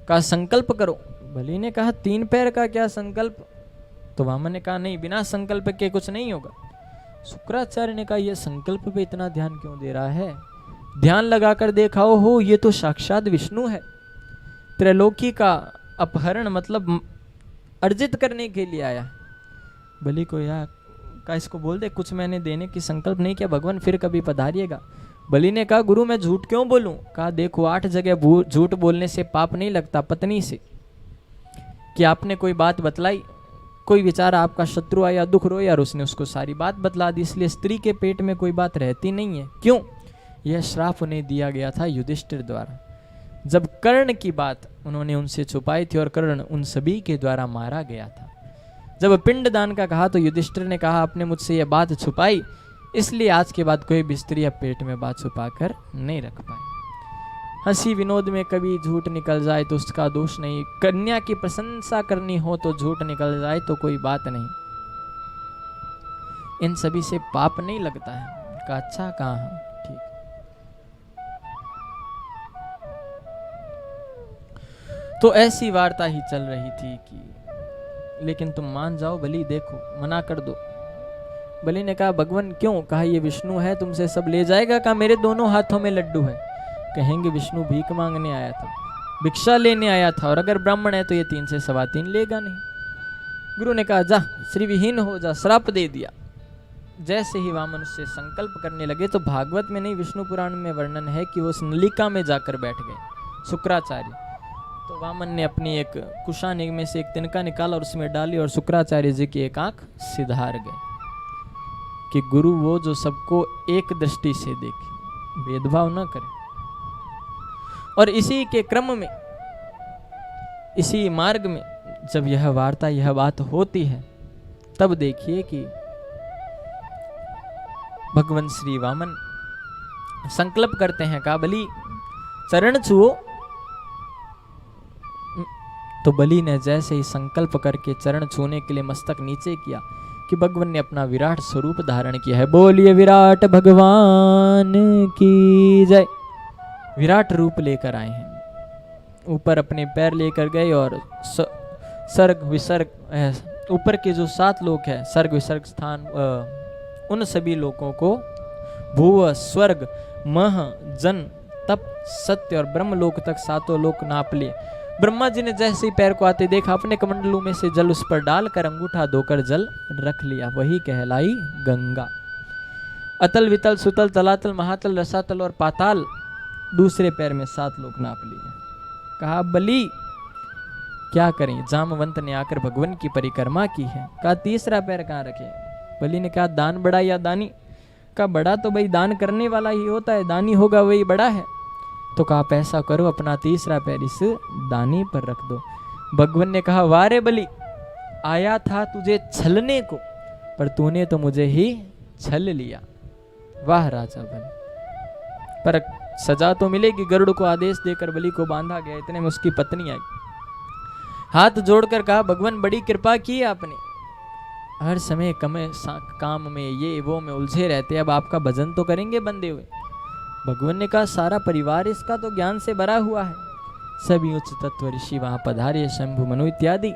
कहा संकल्प करो। बलि ने कहा 3 पैर का क्या संकल्प? तो वामन ने कहा नहीं, बिना संकल्प के कुछ नहीं होगा। शुक्राचार्य ने कहा यह संकल्प पे इतना ध्यान क्यों दे रहा है? ध्यान लगाकर देखा हो, ये तो साक्षात विष्णु है, त्रैलोकी का अपहरण मतलब अर्जित करने के लिए आया। बलि को यार का इसको बोल दे, कुछ मैंने देने की संकल्प नहीं किया, भगवान फिर कभी पधारिएगा। बलि ने कहा गुरु मैं झूठ क्यों बोलूं? कहा देखो 8 जगह झूठ बोलने से पाप नहीं लगता। पत्नी से कि आपने कोई बात बतलाई, कोई बेचारा आपका शत्रु आया दुख रो, यार उसने उसको सारी बात बतला दी, इसलिए स्त्री के पेट में कोई बात रहती नहीं है। क्यों? यह श्राप उन्हें दिया गया था युधिष्ठिर द्वारा, जब कर्ण की बात उन्होंने उनसे छुपाई थी और कर्ण उन सभी के द्वारा मारा गया था। जब पिंडदान का कहा तो युधिष्ठिर ने कहा आपने मुझसे यह बात छुपाई, इसलिए आज के बाद कोई भी स्त्री अब पेट में बात छुपा कर नहीं रख पाए। हंसी विनोद में कभी झूठ निकल जाए तो उसका दोष नहीं, कन्या की प्रशंसा करनी हो तो झूठ निकल जाए तो कोई बात नहीं, इन सभी से पाप नहीं लगता है। का अच्छा कहा ठीक। तो ऐसी वार्ता ही चल रही थी कि लेकिन तुम मान जाओ बलि, देखो मना कर दो। बलि ने कहा भगवान क्यों? कहा ये विष्णु है, तुमसे सब ले जाएगा। कहा मेरे दोनों हाथों में लड्डू है। कहेंगे विष्णु भीख मांगने आया था, भिक्षा लेने आया था, और अगर ब्राह्मण है तो ये 3 से 3.25 लेगा नहीं। गुरु ने कहा जा श्री विहीन हो जा, श्राप दे दिया। जैसे ही वामन उससे संकल्प करने लगे तो भागवत में नहीं विष्णु पुराण में वर्णन है कि वो उस नलिका में जाकर बैठ गए शुक्राचार्य। तो वामन ने अपनी एक कुशानी में से एक तिनका निकाला और उसमें डाली और शुक्राचार्य जी की एक आंख सिधार गए कि गुरु वो जो सबको एक दृष्टि से देखे, भेदभाव न करे। और इसी के क्रम में, इसी मार्ग में जब यह वार्ता, यह बात होती है, तब देखिए कि भगवान श्री वामन संकल्प करते हैं, कहा बलि चरण छुओ। तो बलि ने जैसे ही संकल्प करके चरण छूने के लिए मस्तक नीचे किया कि भगवान ने अपना विराट स्वरूप धारण किया है। बोलिए विराट भगवान की जय। विराट रूप लेकर आए हैं, ऊपर अपने पैर लेकर गए और सर्ग विसर्ग, ऊपर के जो 7 लोक है, सर्ग विसर्ग स्थान, उन सभी लोकों को भूव स्वर्ग मह जन तप सत्य और ब्रह्म लोक तक 7 लोक नाप लिए। ब्रह्मा जी ने जैसे ही पैर को आते देखा, अपने कमंडलों में से जल उस पर डालकर अंगूठा धोकर जल रख लिया, वही कहलाई गंगा। अतल वितल सुतल तलातल महातल रसातल और पाताल, दूसरे पैर में 7 लोक नाप लिए। कहा बलि क्या करें? जामवंत ने आकर भगवान की परिक्रमा की है। कहा तीसरा पैर कहाँ रखे? बलि ने कहा दान बड़ा या दानी? कहा बड़ा तो भाई दान करने वाला ही होता है, दानी होगा वही बड़ा है। तो कहा आप ऐसा करो, अपना तीसरा पैर इस दानी पर रख दो। भगवान ने कहा वारे बलि, आया था तुझे छलने को, पर तूने तो मुझे ही छल लिया। वाह राजा बलि, पर सजा तो मिलेगी। गरुड़ को आदेश देकर बलि को बांधा गया। इतने में उसकी पत्नी आई, हाथ जोड़कर कहा भगवान बड़ी कृपा की आपने, हर समय काम में ये वो में उलझे रहते, अब आपका भजन तो करेंगे बंदे हुए। भगवान ने कहा सारा परिवार इसका तो ज्ञान से भरा हुआ है, सभी उच्च तत्व ऋषि वहां पधारे, शंभु मनु इत्यादि।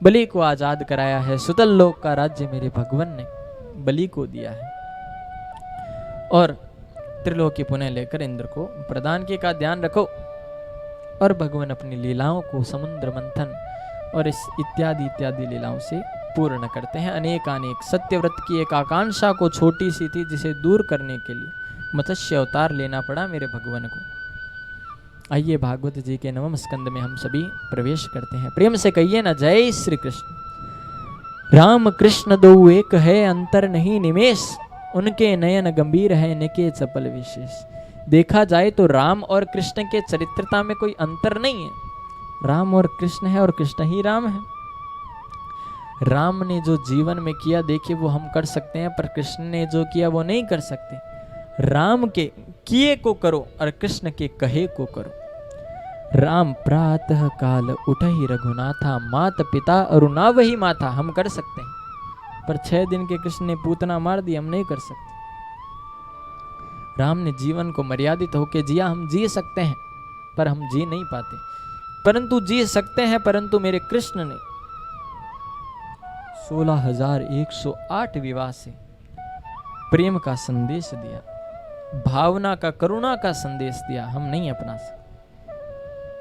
बलि को आजाद कराया है, सुतल लोक का राज्य मेरे भगवान ने बलि को दिया है, और त्रिलोकी पुनः लेकर इंद्र को प्रदान किए। का ध्यान रखो। और भगवान अपनी लीलाओं को समुद्र मंथन और इस इत्यादि इत्यादि लीलाओं से पूर्ण करते हैं। अनेक सत्यव्रत की एक आकांक्षा को छोटी सी थी, जिसे दूर करने के लिए मत्स्य अवतार लेना पड़ा मेरे भगवान को। आइए भागवत जी के 9वें स्कंद में हम सभी प्रवेश करते हैं। प्रेम से कहिए ना जय श्री कृष्ण। राम कृष्ण दो एक है, अंतर नहीं निमेष, उनके नयन गंभीर है, निके चपल विशेष। देखा जाए तो राम और कृष्ण के चरित्रता में कोई अंतर नहीं है। राम और कृष्ण है और कृष्ण ही राम है। राम ने जो जीवन में किया देखिए वो हम कर सकते हैं, पर कृष्ण ने जो किया वो नहीं कर सकते। राम के किए को करो और कृष्ण के कहे को करो। राम प्रातः काल उठहि रघुनाथा, मात पिता अरुणा वही माथा, हम कर सकते हैं, पर 6 दिन के कृष्ण ने पूतना मार दी, हम नहीं कर सकते। राम ने जीवन को मर्यादित होके जिया, हम जी सकते हैं पर हम जी नहीं पाते। परंतु जी सकते हैं, परंतु मेरे कृष्ण ने 16,108 विवाह से प्रेम का संदेश दिया, भावना का, करुणा का संदेश दिया, हम नहीं अपना सकते।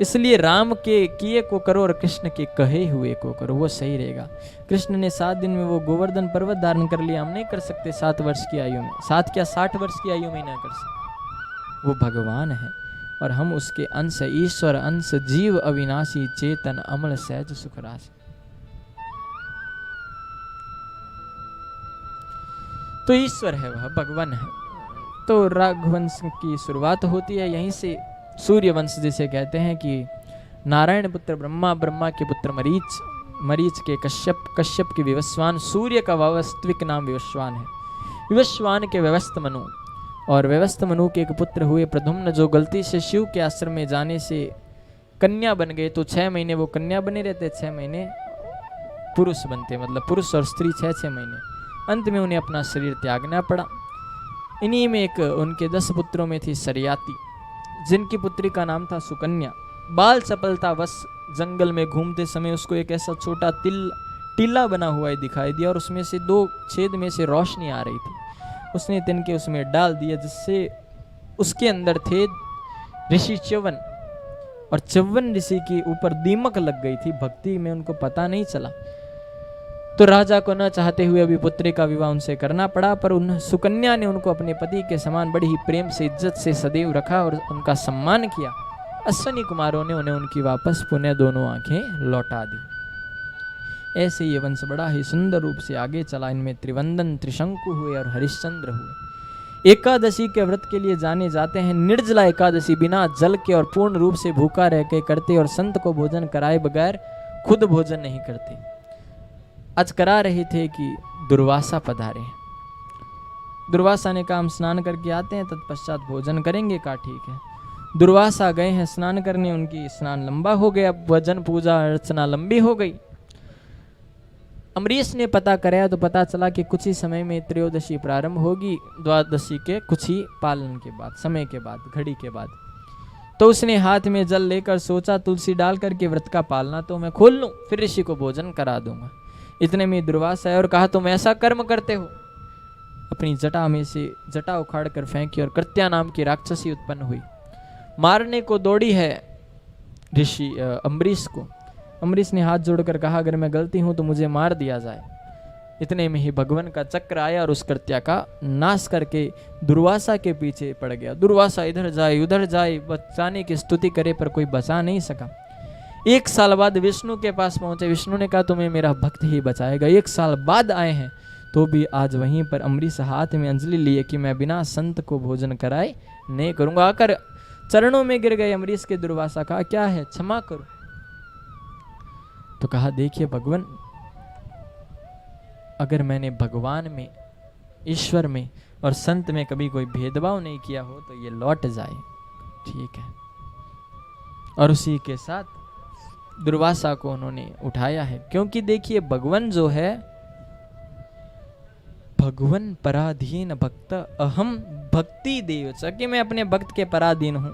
इसलिए राम के किए को करो और कृष्ण के कहे हुए को करो, वो सही रहेगा। कृष्ण ने 7 दिन में वो गोवर्धन पर्वत धारण कर लिया, हम नहीं कर सकते 7 वर्ष की आयु में, 7 क्या 60 वर्ष की आयु में ना कर सकते। वो भगवान है और हम उसके अंश, ईश्वर अंश, जीव अविनाशी, चेतन अमल सहज सुखराज। तो ईश्वर है, वह भगवान है। तो राघवंश की शुरुआत होती है यहीं से। सूर्य वंश जिसे कहते हैं कि नारायण पुत्र ब्रह्मा, ब्रह्मा के पुत्र मरीच, मरीच के कश्यप, कश्यप के विवस्वान, सूर्य का वास्तविक नाम विवस्वान है, विवस्वान के व्यवस्थ मनु, और व्यवस्थ मनु के एक पुत्र हुए प्रद्युम्न, जो गलती से शिव के आश्रम में जाने से कन्या बन गए। तो 6 महीने वो कन्या बने रहते, 6 महीने पुरुष बनते, मतलब पुरुष और स्त्री 6 महीने। अंत में उन्हें अपना शरीर त्यागना पड़ा। इन्हीं में एक उनके 10 पुत्रों में थी सरयाती, जिनकी पुत्री का नाम था सुकन्या। बाल चपलता वश जंगल में घूमते समय उसको एक ऐसा छोटा टीला बना हुआ दिखाई दिया और उसमें से 2 छेद में से रोशनी आ रही थी। उसने तिनके उसमें डाल दिया, जिससे उसके अंदर थे ऋषि च्यवन, और च्यवन ऋषि के ऊपर दीमक लग गई थी। भक्ति में उनको पता नहीं चला, तो राजा को न चाहते हुए अभी पुत्री का विवाह उनसे करना पड़ा। पर उन सुकन्या ने उनको अपने पति के समान बड़ी ही प्रेम से, इज्जत से सदैव रखा और उनका सम्मान किया। अश्विनी कुमारों ने उन्हें उनकी वापस पुनः दोनों आंखें लौटा दी। ऐसे ये वंश बड़ा ही सुंदर रूप से आगे चला। इनमें त्रिवंदन, त्रिशंकु हुए और हरिश्चंद्र हुए। एकादशी के व्रत के लिए जाने जाते हैं। निर्जला एकादशी बिना जल के और पूर्ण रूप से भूखा रह के करते, और संत को भोजन कराए बगैर खुद भोजन नहीं करते। आज करा रहे थे कि दुर्वासा पधारे। दुर्वासा ने कहा हम स्नान करके आते हैं, तत्पश्चात भोजन करेंगे। कहा ठीक है। दुर्वासा गए हैं स्नान करने, उनकी स्नान लंबा हो गया, भजन पूजा अर्चना लंबी हो गई। अम्बरीश ने पता कराया तो पता चला कि कुछ ही समय में त्रयोदशी प्रारंभ होगी, द्वादशी के कुछ ही पालन के बाद, समय के बाद, घड़ी के बाद। तो उसने हाथ में जल लेकर सोचा तुलसी डाल करके व्रत का पालना तो मैं खोल लूं, फिर ऋषि को भोजन करा दूंगा। इतने में दुर्वासा आया और कहा तुम ऐसा कर्म करते हो। अपनी जटा में से जटा उखाड़ कर फेंकी और कृत्या नाम की राक्षसी उत्पन्न हुई, मारने को दौड़ी है ऋषि अम्बरीश को। अम्बरीश ने हाथ जोड़कर कहा अगर मैं गलती हूं तो मुझे मार दिया जाए। इतने में ही भगवान का चक्र आया और उस कृत्या का नाश करके दुर्वासा के पीछे पड़ गया। दुर्वासा इधर जाए उधर जाए, बचाने की स्तुति करे पर कोई बचा नहीं सका। 1 साल बाद विष्णु के पास पहुंचे। विष्णु ने कहा तुम्हें मेरा भक्त ही बचाएगा। 1 साल बाद आए हैं तो भी आज वहीं पर अम्बरीश हाथ में अंजलि लिए कि मैं बिना संत को भोजन कराए नहीं करूंगा। आकर चरणों में गिर गए अम्बरीश के। दुर्वासा कहा क्या है, क्षमा करो। तो कहा देखिए भगवान, अगर मैंने भगवान में, ईश्वर में और संत में कभी कोई भेदभाव नहीं किया हो तो ये लौट जाए, ठीक है। और उसी के साथ दुर्वासा को उन्होंने उठाया है, क्योंकि देखिए भगवान जो है, भगवान पराधीन भक्त अहम भक्ति देव च, कि मैं अपने भक्त के पराधीन हूं,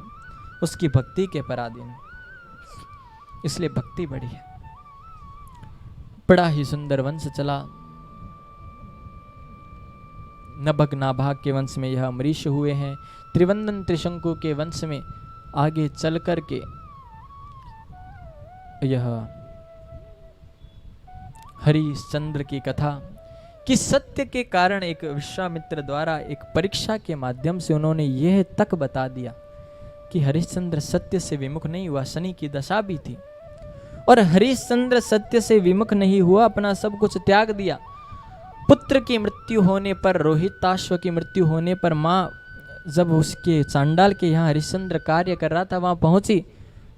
उसकी भक्ति के पराधीन, इसलिए भक्ति बड़ी है। बड़ा ही सुंदर वंश चला। नभग नाभाग के वंश में यह अम्बरीश हुए हैं। त्रिवंदन त्रिशंकु के वंश में आगे चल करके यह हरिश्चंद्र की कथा, कि सत्य के कारण एक विश्वामित्र द्वारा एक परीक्षा के माध्यम से उन्होंने यह तक बता दिया कि हरिश्चंद्र सत्य से विमुख नहीं हुआ। शनि की दशा भी थी और हरिश्चंद्र सत्य से विमुख नहीं हुआ, अपना सब कुछ त्याग दिया। पुत्र की मृत्यु होने पर, रोहिताश्व की मृत्यु होने पर माँ जब उसके चांडाल के यहाँ हरिश्चंद्र कार्य कर रहा था वहां पहुंची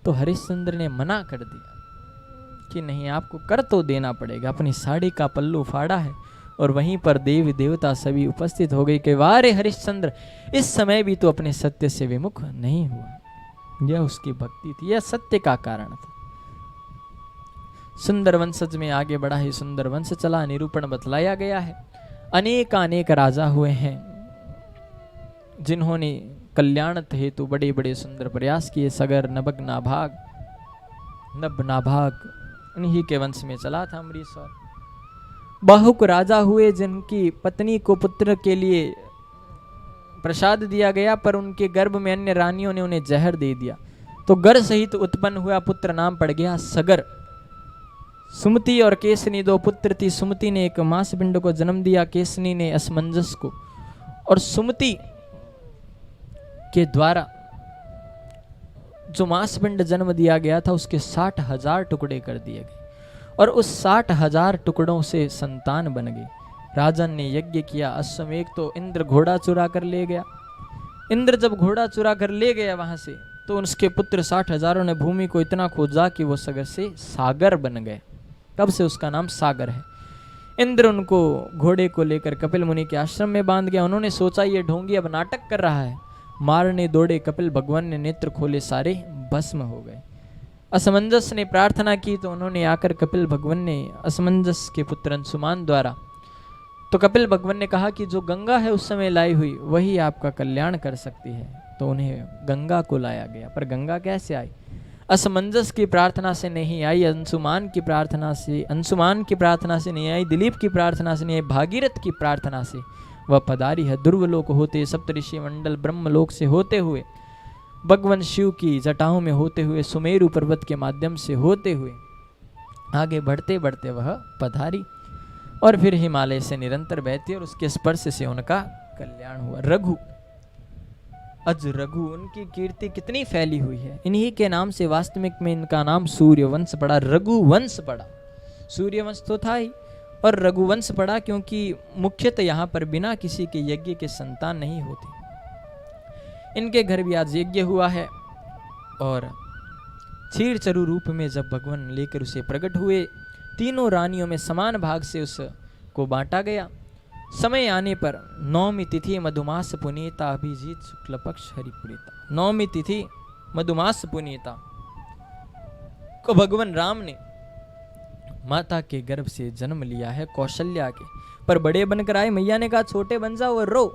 तो हरिश्चंद्र ने मना कर दिया कि नहीं, आपको कर तो देना पड़ेगा। अपनी साड़ी का पल्लू फाड़ा है और वहीं पर देवी देवता सभी उपस्थित हो गए कि वाह रे हरिश्चंद्र, इस समय भी तो अपने सत्य से विमुख नहीं हुआ। यह उसकी भक्ति थी, यह सत्य का कारण था। सुंदर वंशज में आगे बड़ा ही सुंदर वंश चला, निरूपण बतलाया गया है। अनेक राजा हुए हैं जिन्होंने कल्याण हेतु बड़े बड़े सुंदर प्रयास किए। सगर, नभग, नाभाग, नभ नाभाग उन्हीं के वंश में चला था अम्बरीश। और बाहुक राजा हुए जिनकी पत्नी को पुत्र के लिए प्रसाद दिया गया, पर उनके गर्भ में अन्य रानियों ने उन्हें जहर दे दिया, तो गर सहित उत्पन्न हुआ पुत्र नाम पड़ गया सगर। सुमति और केसनी दो पुत्र थी। सुमति ने एक मांसपिंड को जन्म दिया, केसनी ने असमंजस को। और सुमति के द्वारा जो मांसपिंड जन्म दिया गया था उसके 60,000 टुकड़े कर दिए गए, और उस 60,000 टुकड़ों से संतान बन गई। राजन ने यज्ञ किया। अश्वमेघ तो इंद्र घोड़ा चुरा कर ले गया। इंद्र जब घोड़ा चुरा कर ले गया वहां से, तो उसके पुत्र 60,000 ने भूमि को इतना खोजा कि वो सगर से सागर बन गए। तब से उसका नाम सागर है। इंद्र उनको घोड़े को लेकर कपिल मुनि के आश्रम में बांध गया। उन्होंने सोचा ये ढोंगी अब नाटक कर रहा है, मारने दौड़े। कपिल भगवान ने नेत्र खोले, सारे भस्म हो गए। असमंजस ने प्रार्थना की तो उन्होंने आकर कपिल भगवान ने असमंजस के पुत्र अंशुमान द्वारा, तो कपिल भगवान ने कहा कि जो गंगा है उस समय लाई हुई वही आपका कल्याण कर सकती है। तो उन्हें गंगा को लाया गया, पर गंगा कैसे आई? असमंजस की प्रार्थना से नहीं आई, अंशुमान की प्रार्थना से नहीं आई, दिलीप की प्रार्थना से नहीं आई, भागीरथ की प्रार्थना से वह पधारी है। दुर्वलोक होते, सप्तऋषि मंडल ब्रह्मलोक से होते हुए, भगवान शिव की जटाओं में होते हुए, सुमेरु पर्वत के माध्यम से होते हुए आगे बढ़ते बढ़ते वह पधारी, और फिर हिमालय से निरंतर बहती, और उसके स्पर्श से उनका कल्याण हुआ। रघु, अज रघु, उनकी कीर्ति कितनी फैली हुई है। इन्हीं के नाम से वास्तविक में इनका नाम सूर्यवंश पड़ा, रघुवंश पड़ा। सूर्यवंश तो था ही, और रघुवंश पड़ा क्योंकि मुख्यतः यहाँ पर बिना किसी के यज्ञ के संतान नहीं होती। इनके घर भी आज यज्ञ हुआ है, और क्षीर चरु रूप में जब भगवान लेकर उसे प्रकट हुए, तीनों रानियों में समान भाग से उसको बांटा गया। समय आने पर नौमी तिथि मधुमास पुनीता अभिजीत शुक्ल पक्ष हरिपुरीता। नौमी तिथि मधुमास पुनीता को भगवान राम ने माता के गर्भ से जन्म लिया है, कौशल्या के, पर बड़े बनकर आए। मैया ने कहा छोटे बन जाओ और रो,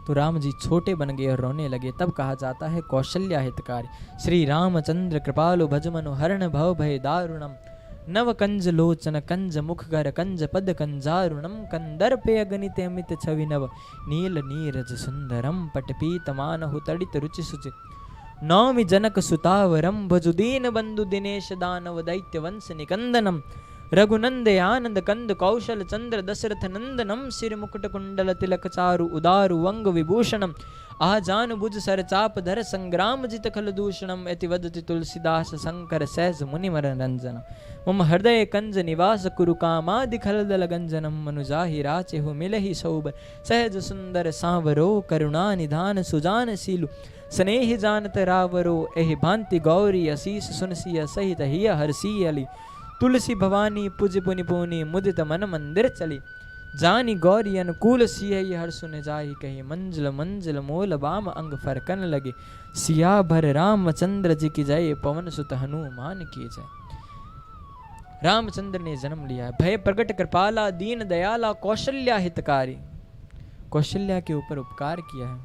तो राम जी छोटे बन गए और रोने लगे। तब कहा जाता है कौशल्या हितकारी श्री रामचंद्र कृपालु भजमनु हरण भव भय दारुणम नव कंज लोचन कंज मुखगर कंज पद कंजारुणम कंदर्पे अगणित अमित छवि नव नील नीरज सुंदरम पटपीत मानहु तड़ित रुचि सुचि नौमि जनक सुतावरम भजुदीन बंधु दिनेश दानव दैत्य वंश निकंदनम रघुनंद आनंद कंद कौशल चंद्र दशरथ नंदनम सिर मुकुट कुंडल तिलक चारु उदारु अंग विभूषणम आजान भुज सर चाप धर संग्राम जित खल दूषणम इति वदति तुलसीदास शंकर सहज मुनि मनरंजन मम हृदय कंज निवास कुरु कामादि खलदल गंजनम मनुजाहि राचे हो मिलहि सौबर सहज सुंदर सांवरो करुणा निधान सुजान सीलु स्नेह जानत रावरो एहि भांति गौरी असीस सुनसिय सहित हिय हरसी अली तुलसी भवानी पुज पुनि पुनि मुदित मन मंदिर चली जानी गौरी अनुकूल सिय हर सुन जाहि कही मंजिल मंजिल मोल बाम अंग फरकन लगे सिया भर रामचंद्र जी की जय पवन सुत हनुमान की जय। रामचंद्र ने जन्म लिया है। भय प्रगट कृपाला दीन दयाला कौशल्या हितकारी, कौशल्या के ऊपर उपकार किया है।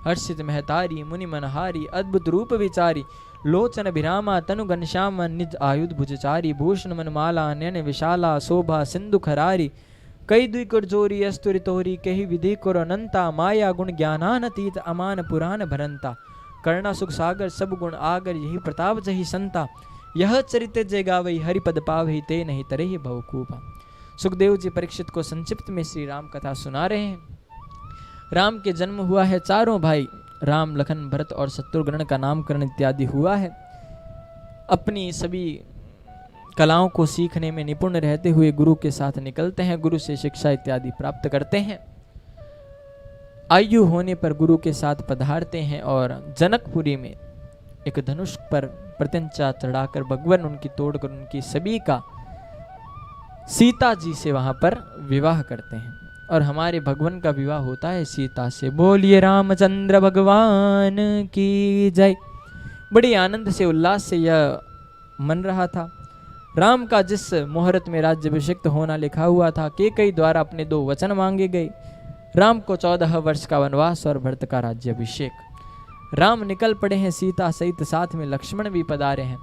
हर्षित महतारी मुनि मनहारी अद्भुत रूप विचारी लोचन भिरामा तनु घनश्याम निज आयुध भुजचारी भूषण मनमाला नयन विशाला शोभा सिंधु खरारी कई दुई जोरी अस्तुरि तोरी कही विधि कुर अनंता माया गुण ज्ञानानतीत अमान पुराण भरंता करुणा सुख सागर सब गुण आगर यही प्रताप जही संता यह चरित्र जय गावई हरिपद पावही ते नहीं तरही भवकूपा। सुखदेव जी परीक्षित को संक्षिप्त में श्री राम कथा सुना रहे हैं। राम के जन्म हुआ है, चारों भाई राम लखन भरत और शत्रुघ्न का नामकरण इत्यादि हुआ है। अपनी सभी कलाओं को सीखने में निपुण रहते हुए गुरु के साथ निकलते हैं, गुरु से शिक्षा इत्यादि प्राप्त करते हैं। आयु होने पर गुरु के साथ पधारते हैं और जनकपुरी में एक धनुष पर प्रत्यंचा चढ़ाकर भगवान उनकी तोड़कर उनकी सभी का सीता जी से वहां पर विवाह करते हैं, और हमारे भगवान का विवाह होता है सीता से। बोलिए रामचंद्र भगवान की जय। बड़ी आनंद से उल्लास से यह मन रहा था। राम का जिस मुहूर्त में राज्याभिषेक होना लिखा हुआ था, कैकेयी द्वारा अपने 2 वचन मांगे गए। राम को 14 वर्ष का वनवास और भरत का राज्याभिषेक। राम निकल पड़े हैं, सीता सहित साथ में लक्ष्मण भी पधारे हैं।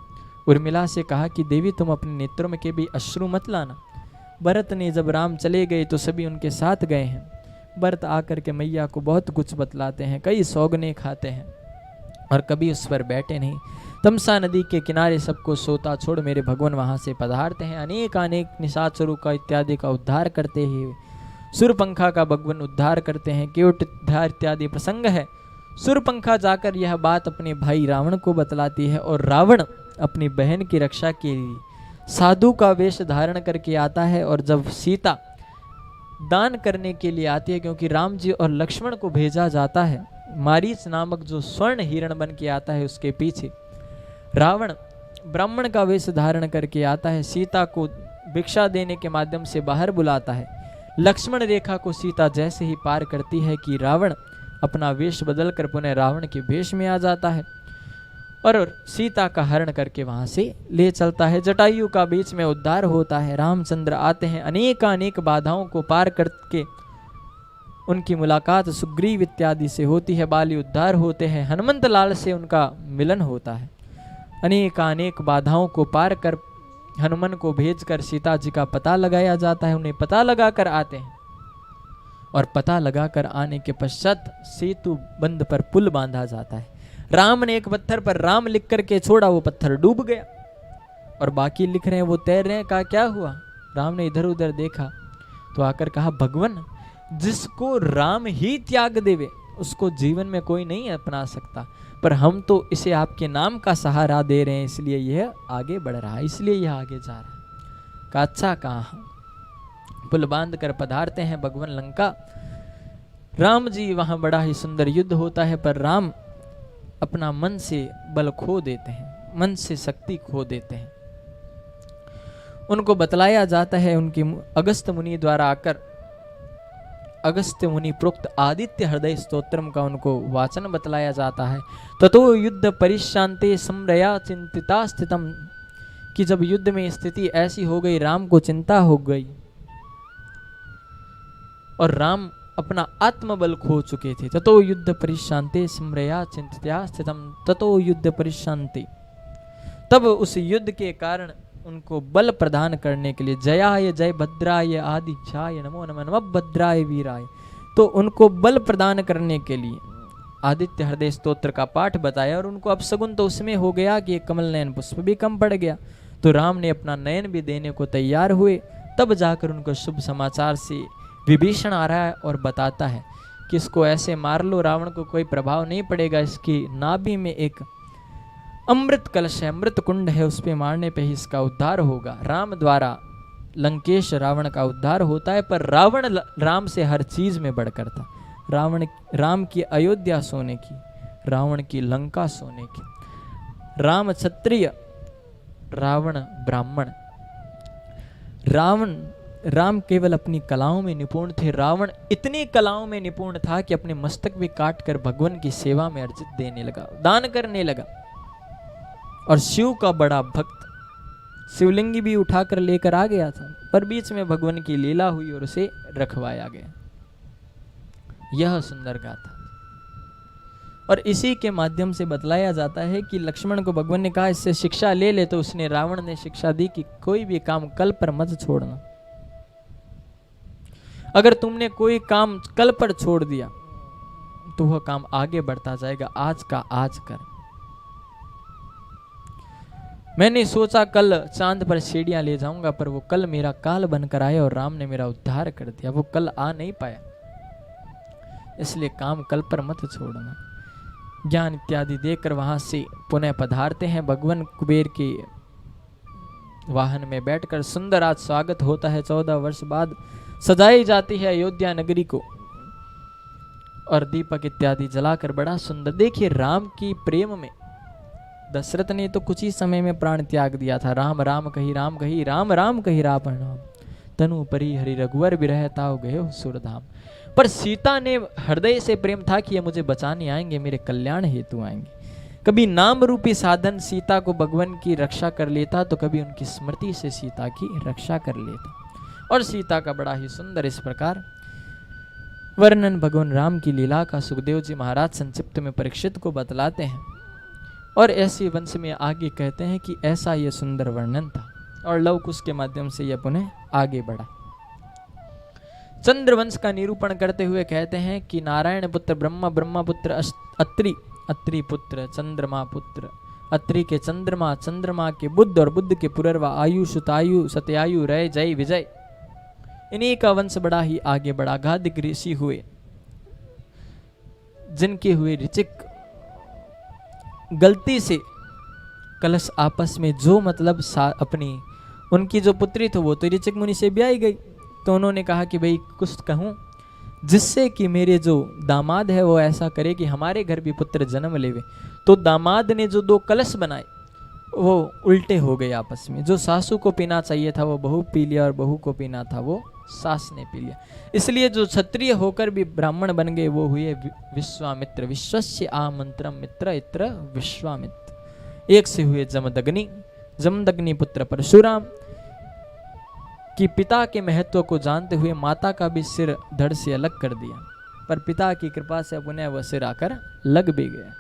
उर्मिला से कहा कि देवी तुम अपने नेत्रों में के भी अश्रु मत लाना। भरत ने जब राम चले गए तो सभी उनके साथ गए हैं। भरत आकर के मैया को बहुत कुछ बतलाते हैं, कई सौगने खाते हैं और कभी उस पर बैठे नहीं। तमसा नदी के किनारे सबको सोता छोड़ मेरे भगवान वहां से पधारते हैं। अनेक अनेक निशाचरों का इत्यादि का उद्धार करते हैं। सुरपंखा का भगवान उद्धार करते हैं। केवट उद्धार इत्यादि प्रसंग है। सुरपंखा जाकर यह बात अपने भाई रावण को बतलाती है और रावण अपनी बहन की रक्षा के लिए साधु का वेश धारण करके आता है। और जब सीता दान करने के लिए आती है, क्योंकि राम जी और लक्ष्मण को भेजा जाता है, मारीच नामक जो स्वर्ण हिरण बन के आता है उसके पीछे रावण ब्राह्मण का वेश धारण करके आता है। सीता को भिक्षा देने के माध्यम से बाहर बुलाता है। लक्ष्मण रेखा को सीता जैसे ही पार करती है कि रावण अपना वेश बदलकर पुनः रावण के वेश में आ जाता है और सीता का हरण करके वहां से ले चलता है। जटायु का बीच में उद्धार होता है। रामचंद्र आते हैं, अनेक बाधाओं को पार करके उनकी मुलाकात सुग्रीव इत्यादि से होती है। बाली उद्धार होते हैं। हनुमंत लाल से उनका मिलन होता है। अनेक बाधाओं को पार कर हनुमान को भेजकर सीता जी का पता लगाया जाता है। उन्हें पता लगाकर आते हैं और पता लगाकर आने के पश्चात सेतु बंध पर पुल बांधा जाता है। राम ने एक पत्थर पर राम लिख करके छोड़ा, वो पत्थर डूब गया और बाकी लिख रहे हैं वो तैर रहे हैं। कहा क्या हुआ? राम ने इधर उधर देखा तो आकर कहा भगवान, जिसको राम ही त्याग देवे उसको जीवन में कोई नहीं अपना सकता, पर हम तो इसे आपके नाम का सहारा दे रहे हैं, इसलिए यह आगे बढ़ रहा है, इसलिए यह आगे जा रहा है। कहा अच्छा कहा। पुल बांध कर पधारते हैं भगवान लंका। राम जी वहां बड़ा ही सुंदर युद्ध होता है, पर राम अपना मन से बल खो देते हैं, मन से शक्ति खो देते हैं। उनको बतलाया जाता है, उनकी अगस्त मुनि द्वारा आकर अगस्त्य मुनि प्रोक्त आदित्य हृदय स्तोत्रम का उनको वाचन बतलाया जाता है। ततो युद्ध परिशांते समरया चिंतिता स्थितम, कि जब युद्ध में स्थिति ऐसी हो गई, राम को चिंता हो गई और राम अपना आत्मबल खो चुके थे। ततो युद्ध परिशांते समरया चिंतिता स्थितम ततो युद्ध परिशांते, तब उस युद्ध के कारण उनको बल प्रदान करने के लिए जयाय जय भद्राय आदित्याय नमो नमः नमः भद्राय वीराय, तो उनको बल प्रदान करने के लिए आदित्य हृदय स्तोत्र का पाठ बताया। और उनको अपशगुन तो उसमें हो गया कि कमल नयन पुष्प भी कम पड़ गया, तो राम ने अपना नयन भी देने को तैयार हुए। तब जाकर उनको शुभ समाचार से विभीषण आ रहा है और बताता है कि इसको ऐसे मार लो, रावण को कोई प्रभाव नहीं पड़ेगा, इसकी नाभि में एक अमृत कलश है, अमृत कुंड है, उस पे मारने पे ही इसका उद्धार होगा। राम द्वारा लंकेश रावण का उद्धार होता है, पर रावण राम से हर चीज में बढ़कर था। राम की अयोध्या सोने की, रावण की लंका सोने की। राम क्षत्रिय, रावण ब्राह्मण। राम केवल अपनी कलाओं में निपुण थे, रावण इतनी कलाओं में निपुण था कि अपने मस्तक भी काट कर भगवान की सेवा में अर्जित देने लगा, दान करने लगा। और शिव का बड़ा भक्त शिवलिंगी भी उठाकर लेकर आ गया था, पर बीच में भगवान की लीला हुई और उसे रखवाया गया। यह सुंदर गाथा। और इसी के माध्यम से बतलाया जाता है कि लक्ष्मण को भगवान ने कहा इससे शिक्षा ले ले, तो उसने रावण ने शिक्षा दी कि कोई भी काम कल पर मत छोड़ना। अगर तुमने कोई काम कल पर छोड़ दिया तो वह काम आगे बढ़ता जाएगा, आज का आज कर। मैंने सोचा कल चांद पर सीढ़ियां ले जाऊंगा, पर वो कल मेरा काल बनकर आया और राम ने मेरा उद्धार कर दिया, वो कल आ नहीं पाया। इसलिए काम कल पर मत छोड़ना। ज्ञान इत्यादि देकर वहां से पुनः पधारते हैं। भगवान कुबेर के वाहन में बैठकर सुंदर आज स्वागत होता है। 14 वर्ष बाद सजाई जाती है अयोध्या नगरी को और दीपक इत्यादि जलाकर बड़ा सुंदर। देखिए राम की प्रेम में दशरथ ने तो कुछ ही समय में प्राण त्याग दिया था। राम राम कही राम कही, राम राम कही रावण नाम, तनु परी हरि रघुवर बिरह ताऊ गए सुरधाम। पर सीता ने हृदय से प्रेम था कि ये मुझे बचाने आएंगे, मेरे कल्याण हेतु आएंगे। कभी नाम रूपी साधन सीता को भगवान की रक्षा कर लेता, तो कभी उनकी स्मृति से सीता की रक्षा कर लेता। और सीता का बड़ा ही सुंदर इस प्रकार वर्णन भगवान राम की लीला का सुखदेव जी महाराज संक्षिप्त में परीक्षित को बतलाते हैं और ऐसी वंश में आगे कहते हैं कि ऐसा यह सुंदर वर्णन था और लव कुश के माध्यम से यह पुनः आगे बढ़ा। चंद्रवंश का निरूपण करते हुए कहते हैं कि नारायण पुत्र ब्रह्मा, ब्रह्मा पुत्र अत्रि, अत्रि पुत्र चंद्रमा पुत्र, अत्रि के चंद्रमा, चंद्रमा के बुद्ध और बुद्ध के पुनर्वा, आयु सुतायु सत्यायु रय जय विजय, इन्हीं का वंश बड़ा ही आगे बढ़ा। घादिक ऋषि हुए जिनके हुए ऋचिक गलती से कलश आपस में जो मतलब अपनी उनकी जो पुत्री थी वो तो ऋचिक मुनि से ब्याही गई, तो उन्होंने कहा कि भाई कुछ कहूँ जिससे कि मेरे जो दामाद है वो ऐसा करे कि हमारे घर भी पुत्र जन्म लेवे। तो दामाद ने जो 2 कलश बनाए वो उल्टे हो गए आपस में। जो सासू को पीना चाहिए था वो बहू पी लिया और बहू को पीना था वो सास ने पी लिया। इसलिए जो क्षत्रिय होकर भी ब्राह्मण बन गए वो हुए विश्वामित्र। विश्वस्य आमंत्रम मित्र इत्र विश्वामित्र। एक से हुए जमदग्नि, जमदग्नि पुत्र परशुराम कि पिता के महत्व को जानते हुए माता का भी सिर धड़ से अलग कर दिया, पर पिता की कृपा से पुनः वह सिर आकर लग भी गया।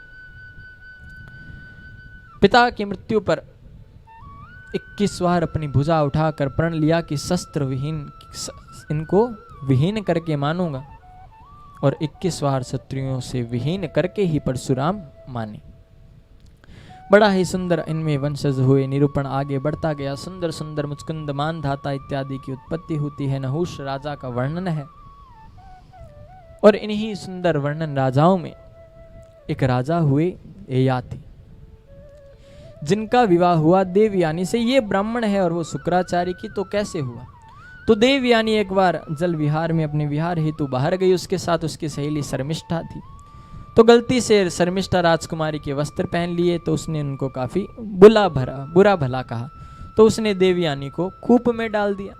पिता की मृत्यु पर 21 बार अपनी भुजा उठाकर प्रण लिया कि शस्त्र विहीन इनको विहीन करके मानूंगा, और 21 बार शत्रुओं से विहीन करके ही परशुराम माने। बड़ा ही सुंदर इनमें वंशज हुए। निरूपण आगे बढ़ता गया। सुंदर सुंदर मुचकुंद मान धाता इत्यादि की उत्पत्ति होती है। नहुष राजा का वर्णन है और इन्हीं सुंदर वर्णन राजाओं में एक राजा हुए ययाति, जिनका विवाह हुआ देवयानी से। ये ब्राह्मण है और वो शुक्राचार्य की, तो कैसे हुआ? तो देवयानी एक बार जल विहार में अपने विहार हेतु बाहर गई, उसके साथ उसकी सहेली शर्मिष्ठा थी। तो गलती से शर्मिष्ठा राजकुमारी के वस्त्र पहन लिए, तो उसने उनको काफी बुरा भला कहा, तो उसने देवयानी को कूप में डाल दिया।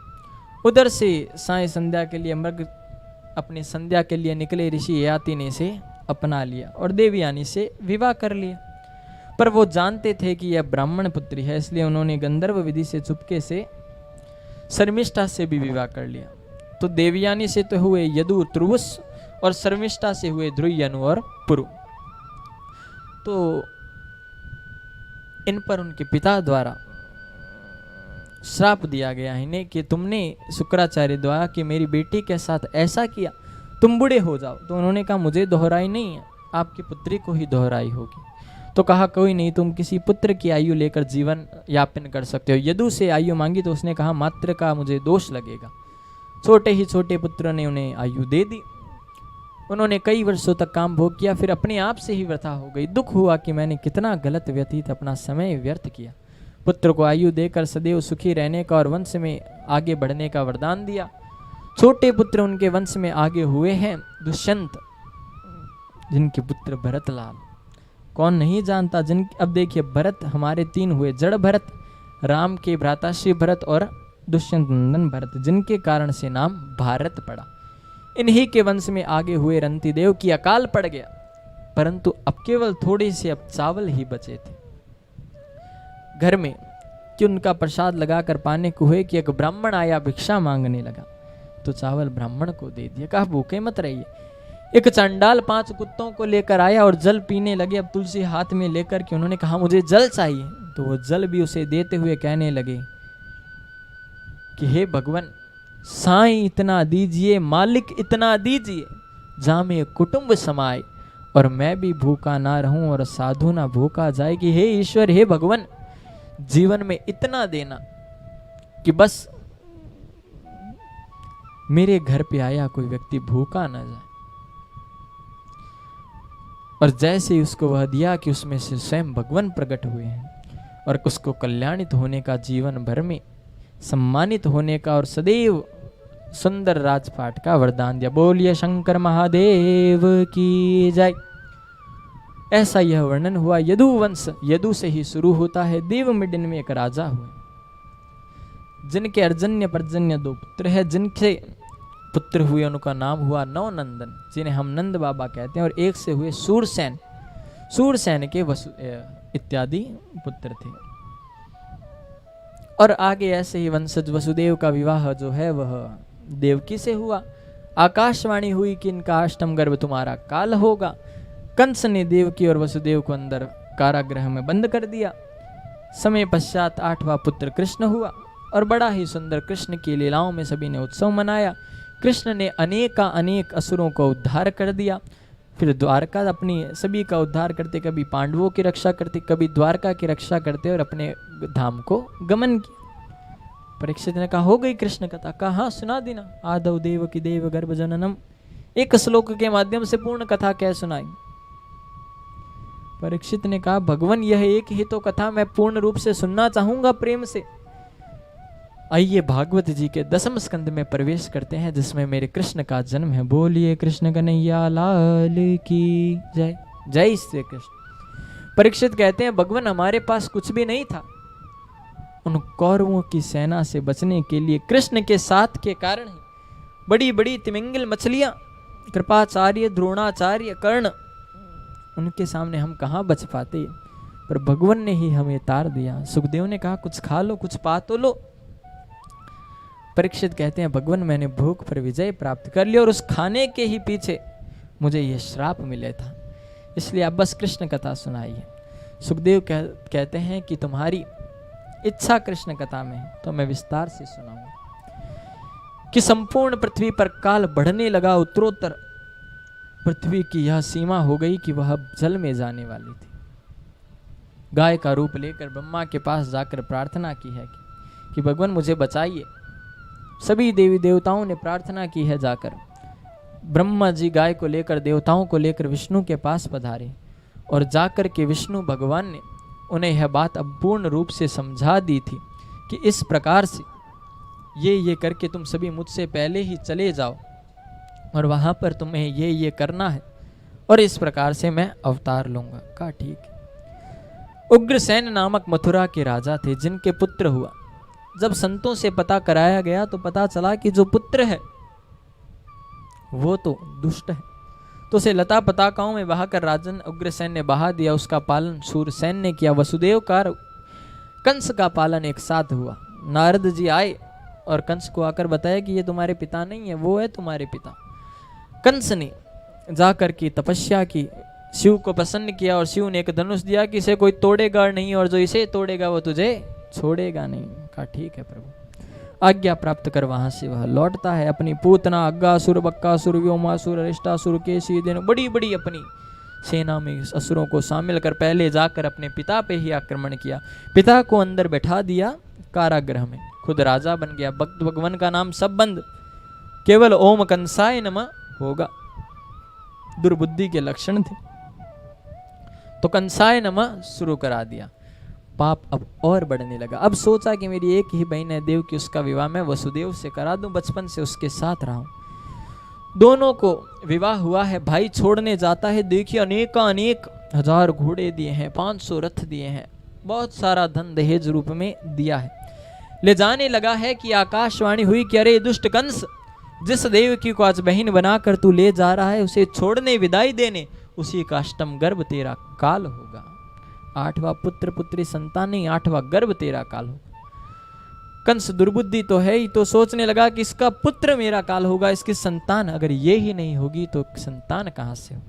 उधर से साय संध्या के लिए मृग अपनी संध्या के लिए निकले ऋषि ययाति ने से अपना लिया और देवयानी से विवाह कर लिया। पर वो जानते थे कि यह ब्राह्मण पुत्री है, इसलिए उन्होंने गंधर्व विधि से चुपके से शर्मिष्ठा से भी विवाह कर लिया। तो देवयानी से तो हुए यदु त्रुवस और शर्मिष्ठा से हुए ध्रुयनु और पुरु। तो इन पर उनके पिता द्वारा श्राप दिया गया इन्हें कि तुमने शुक्राचार्य द्वारा कि मेरी बेटी के साथ ऐसा किया, तुम बूढ़े हो जाओ। तो उन्होंने कहा मुझे दोहराई नहीं है, आपकी पुत्री को ही दोहराई होगी। तो कहा कोई नहीं, तुम किसी पुत्र की आयु लेकर जीवन यापन कर सकते हो। यदु से आयु मांगी तो उसने कहा मात्र का मुझे दोष लगेगा। छोटे ही छोटे पुत्र ने उन्हें आयु दे दी। उन्होंने कई वर्षों तक काम भोग किया, फिर अपने आप से ही व्यथा हो गई। दुख हुआ कि मैंने कितना गलत व्यतीत अपना समय व्यर्थ किया। पुत्र को आयु देकर सदैव सुखी रहने का और वंश में आगे बढ़ने का वरदान दिया। छोटे पुत्र उनके वंश में आगे हुए हैं दुष्यंत, जिनके पुत्र भरतलाल। कौन नहीं जानता जिन। अब देखिए भरत हमारे 3 हुए, जड़ भरत, राम के भ्राताश्री भरत और दुष्यंत नंदन भरत, जिनके कारण से नाम भारत पड़ा। इन्हीं के वंश में आगे हुए रंतिदेव की अकाल पड़ गया, परंतु अब केवल थोड़े से अब चावल ही बचे थे घर में कि उनका प्रसाद लगाकर पाने को हुए कि एक ब्राह्मण आया भिक्षा मांगने लगा, तो चावल ब्राह्मण को दे दिया। कहा भूखे मत रहिए। एक चंडाल 5 कुत्तों को लेकर आया और जल पीने लगे। अब तुलसी हाथ में लेकर के उन्होंने कहा मुझे जल चाहिए, तो वो जल भी उसे देते हुए कहने लगे कि हे भगवान, साईं इतना दीजिए, मालिक इतना दीजिए, जामे कुटुंब समाए और मैं भी भूखा ना रहूं और साधु ना भूखा जाए। कि हे ईश्वर, हे भगवान, जीवन में इतना देना कि बस मेरे घर पे आया कोई व्यक्ति भूखा ना जाए। और जैसे ही उसको वह दिया कि उसमें से स्वयं भगवान प्रकट हुए हैं और उसको कल्याणित होने का, जीवन भर में सम्मानित होने का और सदैव सुंदर राजपाट का वरदान दिया। बोलिए शंकर महादेव की जय। ऐसा यह वर्णन हुआ। यदु वंश यदु से ही शुरू होता है। देवमिडिन में एक राजा हुए, जिनके अर्जन्य पर्जन्य 2 पुत्र है। जिनके पुत्र हुए उनका नाम हुआ नवनंदन, जिन्हें हम नंद बाबा कहते हैं, और एक से हुए सूरसेन। सूरसेन के इत्यादि पुत्र थे। और आगे ऐसे ही वंशज वसुदेव का विवाह जो है वह देवकी से हुआ। आकाशवाणी हुई कि इनका अष्टम गर्भ तुम्हारा काल होगा। कंस ने देवकी और वसुदेव को अंदर कारागृह में बंद कर दिया। समय पश्चात 8वां पुत्र कृष्ण हुआ और बड़ा ही सुंदर कृष्ण की लीलाओं में सभी ने उत्सव मनाया। कृष्ण ने अनेक असुरों को उद्धार कर दिया। फिर द्वारका अपनी सभी का उद्धार करते, कभी पांडवों की रक्षा करते, कभी द्वारका की रक्षा करते और अपने धाम को गमन किया। परीक्षित ने कहा हो गई कृष्ण कथा? कहा हाँ सुना देना। आदौ देव की देव गर्भ जननम, एक श्लोक के माध्यम से पूर्ण कथा कह सुनाई। परीक्षित ने कहा भगवान यह एक ही तो कथा मैं पूर्ण रूप से सुनना चाहूंगा प्रेम से। आइए भागवत जी के 10वें स्कंद में प्रवेश करते हैं जिसमें मेरे कृष्ण का जन्म है। बोलिए कृष्ण कन्हैया लाल की जय। जय श्री कृष्ण। परीक्षित कहते हैं भगवान हमारे पास कुछ भी नहीं था। उन कौरवों की सेना से बचने के लिए कृष्ण के साथ के कारण ही बड़ी बड़ी तिमिंगल मछलियां, कृपाचार्य, द्रोणाचार्य, कर्ण, उनके सामने हम कहाँ बच पाते, पर भगवान ने ही हमें तार दिया। सुखदेव ने कहा कुछ खा लो, कुछ पा तो लो। परीक्षित कहते हैं भगवान मैंने भूख पर विजय प्राप्त कर लिया और उस खाने के ही पीछे मुझे यह श्राप मिले था, इसलिए आप बस कृष्ण कथा सुनाइए। सुखदेव कहते हैं कि तुम्हारी इच्छा कृष्ण कथा में है तो मैं विस्तार से सुनाऊंगा। कि संपूर्ण पृथ्वी पर काल बढ़ने लगा, उत्तरोत्तर पृथ्वी की यह सीमा हो गई कि वह जल में जाने वाली थी। गाय का रूप लेकर ब्रह्मा के पास जाकर प्रार्थना की है कि भगवान मुझे बचाइए। सभी देवी देवताओं ने प्रार्थना की है जाकर। ब्रह्मा जी गाय को लेकर, देवताओं को लेकर विष्णु के पास पधारे और जाकर के विष्णु भगवान ने उन्हें यह बात अब पूर्ण रूप से समझा दी थी कि इस प्रकार से ये करके तुम सभी मुझसे पहले ही चले जाओ और वहां पर तुम्हें ये करना है और इस प्रकार से मैं अवतार लूंगा। कहा ठीक है। उग्रसेन नामक मथुरा के राजा थे जिनके पुत्र हुआ। जब संतों से पता कराया गया तो पता चला कि जो पुत्र है वो तो दुष्ट है, तो उसे लता पताकाओं में बहाकर राजन उग्रसेन ने बहा दिया। उसका पालन शूरसेन ने किया। वसुदेव का कंस का पालन एक साथ हुआ। नारद जी आए और कंस को आकर बताया कि ये तुम्हारे पिता नहीं है, वो है तुम्हारे पिता। कंस ने जाकर की तपस्या की, शिव को प्रसन्न किया और शिव ने एक धनुष दिया कि इसे कोई तोड़ेगा नहीं और जो इसे तोड़ेगा वो तुझे छोड़ेगा नहीं। कहा ठीक है प्रभु। आज्ञा प्राप्त कर वहां से वह लौटता है। अपनी पूतना, अग्गासुर, बक्कासुर, व्योमासुर, अरिष्टासुर, केसी, दिन बड़ी बड़ी अपनी सेना में असुरों को शामिल कर पहले जाकर अपने पिता पे ही आक्रमण किया। पिता को अंदर बैठा दिया कारागृह में, खुद राजा बन गया। भक्त भगवान का नाम सब बंद, केवल ओम कंसाय नमः होगा। दुर्बुद्धि के लक्षण थे तो कंसाय नमः शुरू करा दिया। पाप अब और बढ़ने लगा। अब सोचा कि मेरी एक ही बहन है देवकी, उसका विवाह मैं वसुदेव से करा दूं, बचपन से उसके साथ रहा हूं। दोनों को विवाह हुआ है। भाई छोड़ने जाता है, देखिए अनेक हजार घोड़े दिए हैं, 500 रथ दिए हैं, बहुत सारा धन दहेज रूप में दिया है। ले जाने लगा है कि आकाशवाणी हुई कि अरे दुष्ट कंस, जिस देवकी को आज बहन बनाकर तू ले जा रहा है उसे छोड़ने विदाई देने, उसी का अष्टम गर्भ तेरा काल होगा। 8वां पुत्र पुत्री संतान नहीं, 8वां गर्भ तेरा काल होगा। कंस दुर्बुद्धि तो है ही, तो सोचने लगा कि इसका पुत्र मेरा काल होगा, इसकी संतान अगर ये ही नहीं होगी तो संतान कहां से हो।